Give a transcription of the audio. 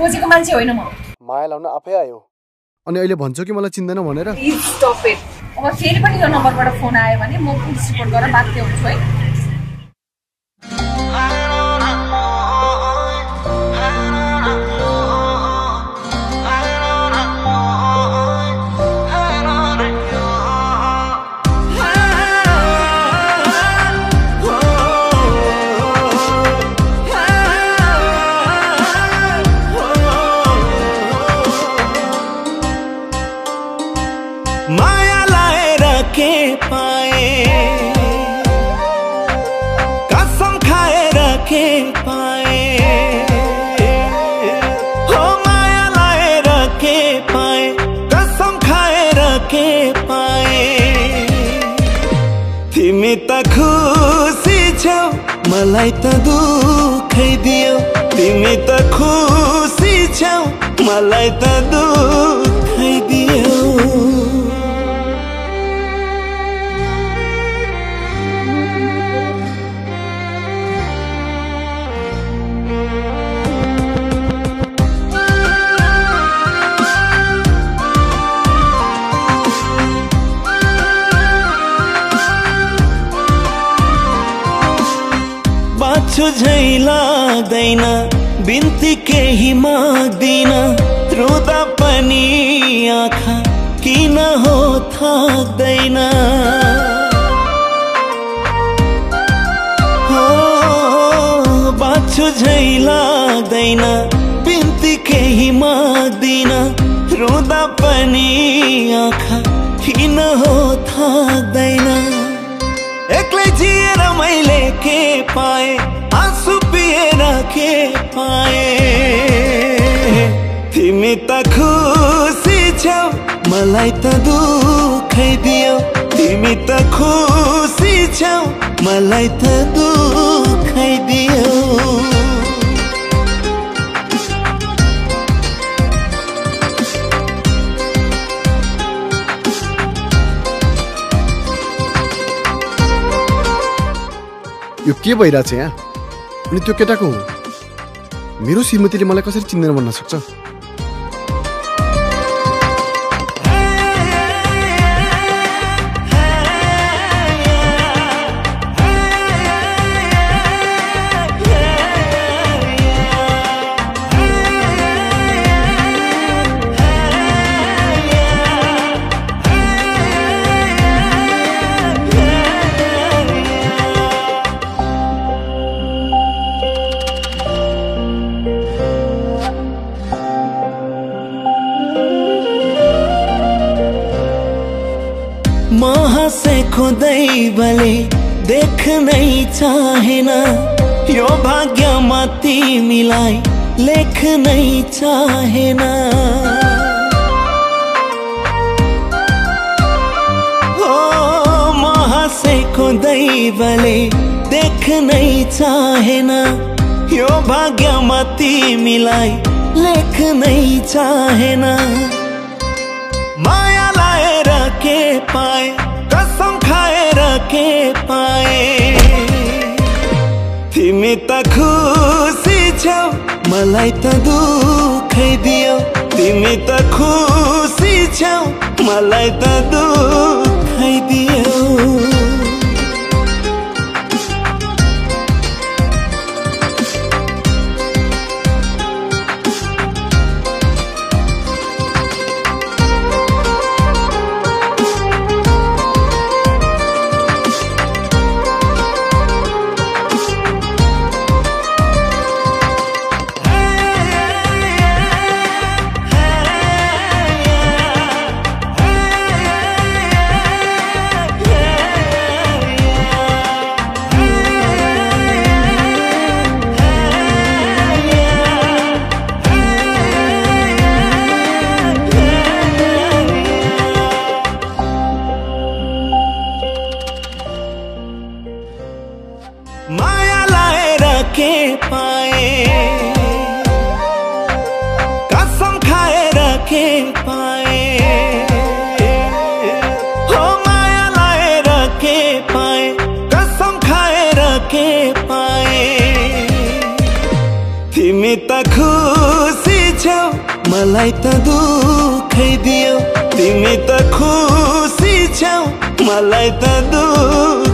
खोजेको मान्छे होइन म। माया लाउन आफै आयो अनि अहिले भन्छौ कि मलाई चिन्दैन भनेर। Please stop it. अब फेरि पनि यो नम्बरबाट फोन आयो भने म पुलिस रिपोर्ट गरेर बाध्य हुन्छु है। माया लाएर के पाए, कसम खाएर के पाए, हो माया लाएर के पाए, कसम खाएर के पाए। तिमी त खुसी छौ मलाई त दुखै दियौ, तिमी त खुसी छौ मलाई त दुखै दियौ। बाँच्छु झै लाग्दैन, बिन्ती केही माग्दिन, रुँदा पनि आँखा किन हो थाक्दैन। हो बाँच्छु झै लाग्दैन, बिन्ती केही माग्दिन, रुँदा पनि आँखा किन हो थाक्दैन। एक्लै जिएर मैले के पाए, आँसु पिएर के पाए। तिमी त खुसी छौ मलाई त दुखै दियौ, तिमी त खुसी छौ मलाई त दुखै दियौ। यो के भइरहेछ यहाँ? अनि त्यो केटाको हो? मेरो श्रीमतीले मलाई कसरी चिन्दैन भन्न सक्छ? म हाँसेको दैवले देख्नै चाहेन, यो भाग्यमा तिमीलाई लेख्नै चाहेन। हो म हाँसेको दैवले देख्नै चाहेन, यो भाग्यमा तिमीलाई लेख्नै चाहेन। माया लाएर के पाए, कसम खाएर के पाए। तिमी त खुसी छौ मलाई त दुखै दियौ, तिमी त खुसी छौ मलाई त दुखै दियौ। माया लाएर के पाए, कसम खाएर के पाए। हो माया लाएर के पाए, कसम खाएर के पाए। तिमी त खुसी मलाई त दुखै दियो तिमी त खुसी छौ मलाई त दुख